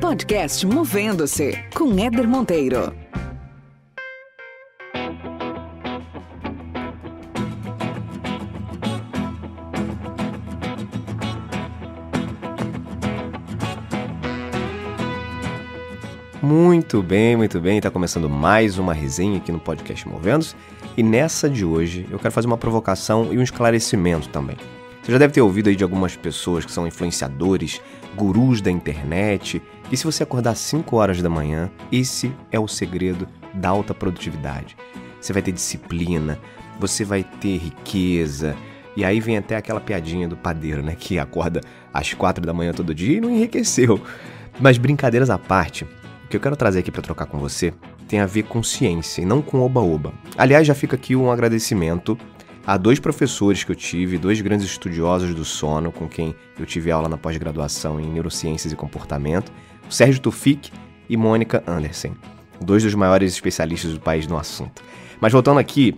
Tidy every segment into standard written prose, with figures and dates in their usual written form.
Podcast Movendo-se, com Éder Monteiro. Muito bem, muito bem. Tá começando mais uma resenha aqui no Podcast Movendo-se. E nessa de hoje eu quero fazer uma provocação e um esclarecimento também. Você já deve ter ouvido aí de algumas pessoas que são influenciadores, gurus da internet, e se você acordar às 5 horas da manhã, esse é o segredo da alta produtividade. Você vai ter disciplina, você vai ter riqueza, e aí vem até aquela piadinha do padeiro, né, que acorda às 4 da manhã todo dia e não enriqueceu. Mas brincadeiras à parte, o que eu quero trazer aqui para trocar com você tem a ver com ciência e não com oba-oba. Aliás, já fica aqui um agradecimento a 2 professores que eu tive, 2 grandes estudiosos do sono, com quem eu tive aula na pós-graduação em Neurociências e Comportamento, o Sérgio Tufik e Mônica Andersen, 2 dos maiores especialistas do país no assunto. Mas voltando aqui,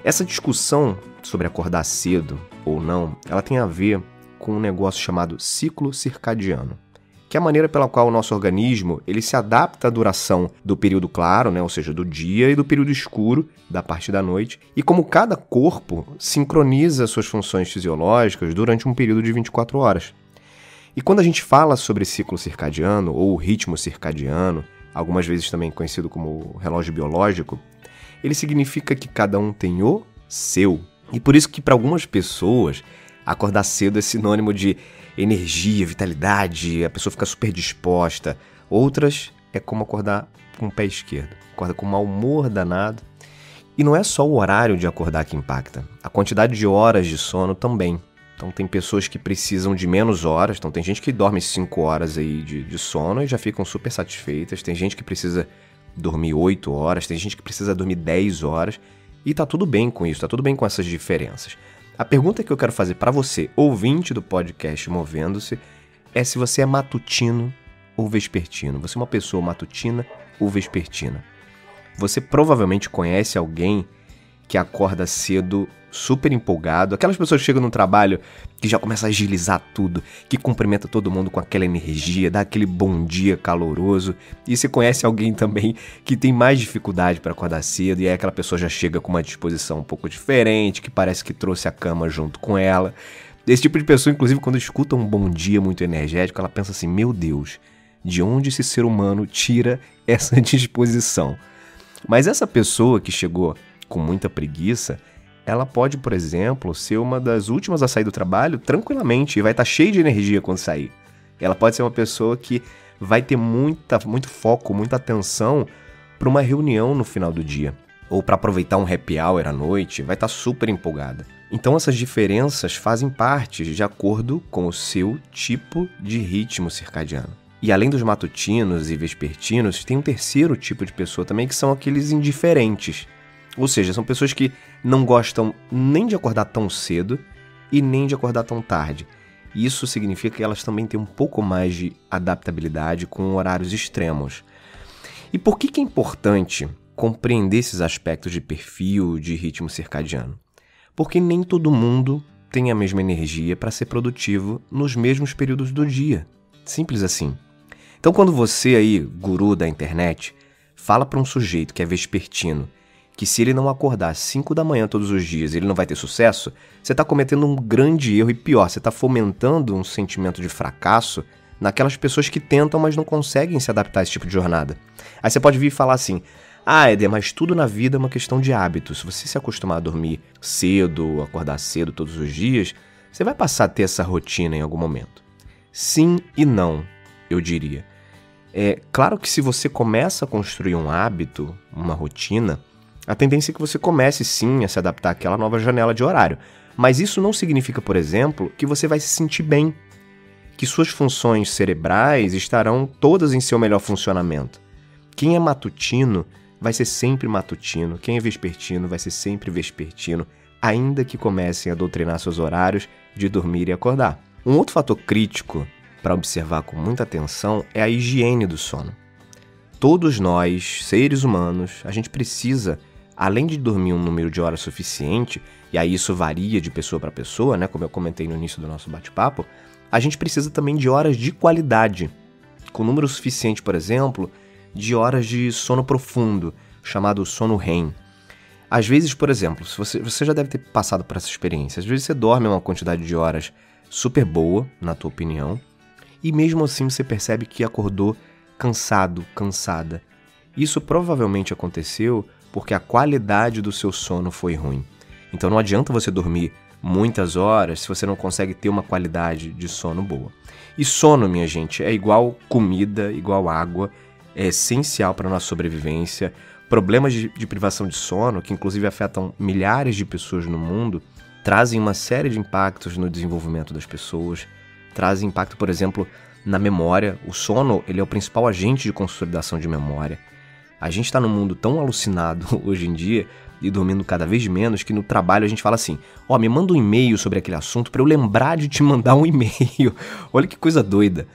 essa discussão sobre acordar cedo ou não, ela tem a ver com um negócio chamado ciclo circadiano, que é a maneira pela qual o nosso organismo ele se adapta à duração do período claro, né, ou seja, do dia, e do período escuro, da parte da noite, e como cada corpo sincroniza suas funções fisiológicas durante um período de 24 horas. E quando a gente fala sobre ciclo circadiano, ou ritmo circadiano, algumas vezes também conhecido como relógio biológico, ele significa que cada um tem o seu. E por isso que para algumas pessoas, acordar cedo é sinônimo de energia, vitalidade, a pessoa fica super disposta. Outras é como acordar com o pé esquerdo, acorda com um mau humor danado. E não é só o horário de acordar que impacta, a quantidade de horas de sono também. Então tem pessoas que precisam de menos horas, então tem gente que dorme 5 horas aí de sono e já ficam super satisfeitas, tem gente que precisa dormir 8 horas, tem gente que precisa dormir 10 horas, e tá tudo bem com isso, tá tudo bem com essas diferenças. A pergunta que eu quero fazer para você, ouvinte do podcast Movendo-se, é se você é matutino ou vespertino. Você é uma pessoa matutina ou vespertina. Você provavelmente conhece alguém que acorda cedo super empolgado, aquelas pessoas que chegam no trabalho que já começa a agilizar tudo, que cumprimenta todo mundo com aquela energia, dá aquele bom dia caloroso. E você conhece alguém também que tem mais dificuldade para acordar cedo, e aí aquela pessoa já chega com uma disposição um pouco diferente, que parece que trouxe a cama junto com ela. Esse tipo de pessoa, inclusive, quando escuta um bom dia muito energético, ela pensa assim: meu Deus, de onde esse ser humano tira essa disposição? Mas essa pessoa que chegou com muita preguiça, ela pode, por exemplo, ser uma das últimas a sair do trabalho tranquilamente e vai estar cheia de energia quando sair. Ela pode ser uma pessoa que vai ter muito foco, muita atenção para uma reunião no final do dia, ou para aproveitar um happy hour à noite, vai estar super empolgada. Então essas diferenças fazem parte de acordo com o seu tipo de ritmo circadiano. E além dos matutinos e vespertinos, tem um terceiro tipo de pessoa também, que são aqueles indiferentes. Ou seja, são pessoas que não gostam nem de acordar tão cedo e nem de acordar tão tarde. Isso significa que elas também têm um pouco mais de adaptabilidade com horários extremos. E por que é importante compreender esses aspectos de perfil, de ritmo circadiano? Porque nem todo mundo tem a mesma energia para ser produtivo nos mesmos períodos do dia. Simples assim. Então quando você aí, guru da internet, fala para um sujeito que é vespertino, que se ele não acordar às 5 da manhã todos os dias ele não vai ter sucesso, você está cometendo um grande erro, e pior, você está fomentando um sentimento de fracasso naquelas pessoas que tentam, mas não conseguem se adaptar a esse tipo de jornada. Aí você pode vir e falar assim: ah, Éder, mas tudo na vida é uma questão de hábito. Se você se acostumar a dormir cedo, acordar cedo todos os dias, você vai passar a ter essa rotina em algum momento. Sim e não, eu diria. É claro que se você começa a construir um hábito, uma rotina, a tendência é que você comece sim a se adaptar àquela nova janela de horário. Mas isso não significa, por exemplo, que você vai se sentir bem, que suas funções cerebrais estarão todas em seu melhor funcionamento. Quem é matutino vai ser sempre matutino, quem é vespertino vai ser sempre vespertino, ainda que comecem a doutrinar seus horários de dormir e acordar. Um outro fator crítico para observar com muita atenção é a higiene do sono. Todos nós, seres humanos, a gente precisa além de dormir um número de horas suficiente, e aí isso varia de pessoa para pessoa, né, como eu comentei no início do nosso bate-papo, a gente precisa também de horas de qualidade, com número suficiente, por exemplo, de horas de sono profundo, chamado sono REM. Às vezes, por exemplo, se você já deve ter passado por essa experiência, às vezes você dorme uma quantidade de horas super boa, na tua opinião, e mesmo assim você percebe que acordou cansado, cansada. Isso provavelmente aconteceu porque a qualidade do seu sono foi ruim. Então não adianta você dormir muitas horas se você não consegue ter uma qualidade de sono boa. E sono, minha gente, é igual comida, igual água, é essencial para a nossa sobrevivência. Problemas de privação de sono, que inclusive afetam milhares de pessoas no mundo, trazem uma série de impactos no desenvolvimento das pessoas, trazem impacto, por exemplo, na memória. O sono, ele é o principal agente de consolidação de memória. A gente está num mundo tão alucinado hoje em dia e dormindo cada vez menos que no trabalho a gente fala assim, me manda um e-mail sobre aquele assunto para eu lembrar de te mandar um e-mail. Olha que coisa doida.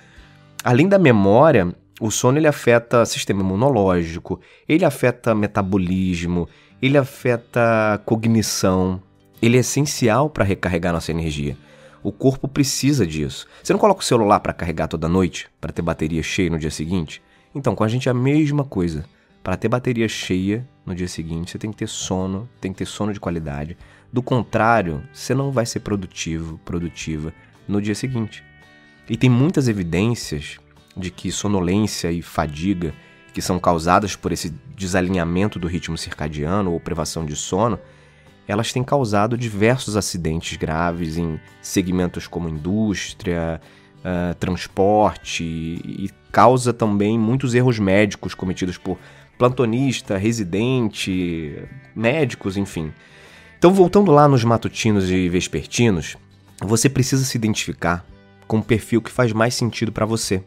Além da memória, o sono ele afeta sistema imunológico, ele afeta metabolismo, ele afeta cognição. Ele é essencial para recarregar nossa energia. O corpo precisa disso. Você não coloca o celular para carregar toda noite, para ter bateria cheia no dia seguinte? Então, com a gente é a mesma coisa. Para ter bateria cheia no dia seguinte, você tem que ter sono de qualidade. Do contrário, você não vai ser produtiva no dia seguinte. E tem muitas evidências de que sonolência e fadiga, que são causadas por esse desalinhamento do ritmo circadiano ou privação de sono, elas têm causado diversos acidentes graves em segmentos como indústria, transporte, e causa também muitos erros médicos cometidos por plantonista, residente, médicos, enfim. Então, voltando lá nos matutinos e vespertinos, você precisa se identificar com um perfil que faz mais sentido para você.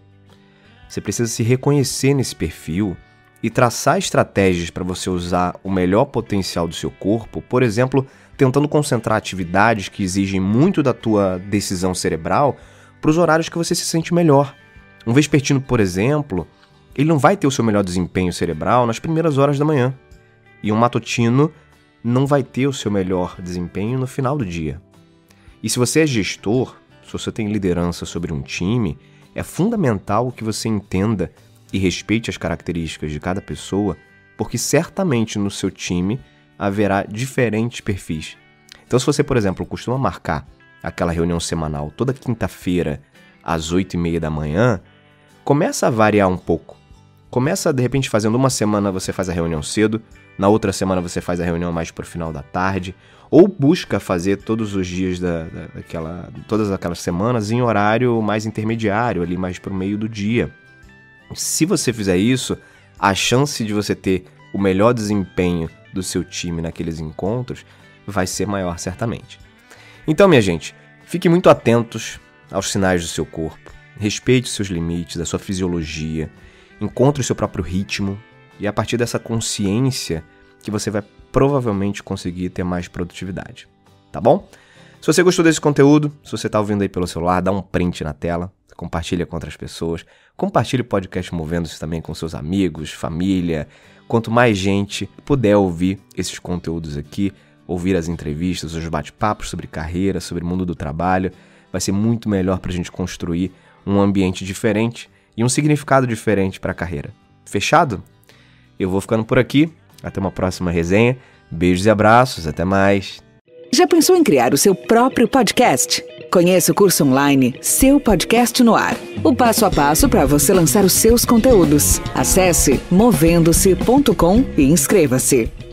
Você precisa se reconhecer nesse perfil e traçar estratégias para você usar o melhor potencial do seu corpo, por exemplo, tentando concentrar atividades que exigem muito da tua decisão cerebral para os horários que você se sente melhor. Um vespertino, por exemplo, ele não vai ter o seu melhor desempenho cerebral nas primeiras horas da manhã. E um matutino não vai ter o seu melhor desempenho no final do dia. E se você é gestor, se você tem liderança sobre um time, é fundamental que você entenda e respeite as características de cada pessoa, porque certamente no seu time haverá diferentes perfis. Então, se você, por exemplo, costuma marcar aquela reunião semanal toda quinta-feira às 8h30 da manhã, começa a variar um pouco. Começa, de repente, fazendo uma semana você faz a reunião cedo, na outra semana você faz a reunião mais para o final da tarde, ou busca fazer todos os dias todas aquelas semanas em horário mais intermediário, ali mais para o meio do dia. Se você fizer isso, a chance de você ter o melhor desempenho do seu time naqueles encontros vai ser maior, certamente. Então, minha gente, fiquem muito atentos aos sinais do seu corpo, respeite os seus limites, a sua fisiologia, encontre o seu próprio ritmo e a partir dessa consciência que você vai provavelmente conseguir ter mais produtividade, tá bom? Se você gostou desse conteúdo, se você está ouvindo aí pelo celular, dá um print na tela, compartilha com outras pessoas, compartilhe o podcast Movendo-se também com seus amigos, família. Quanto mais gente puder ouvir esses conteúdos aqui, ouvir as entrevistas, os bate-papos sobre carreira, sobre o mundo do trabalho, vai ser muito melhor para a gente construir um ambiente diferente e um significado diferente para a carreira. Fechado? Eu vou ficando por aqui. Até uma próxima resenha. Beijos e abraços. Até mais. Já pensou em criar o seu próprio podcast? Conheça o curso online Seu Podcast no Ar. O passo a passo para você lançar os seus conteúdos. Acesse movendo-se.com e inscreva-se.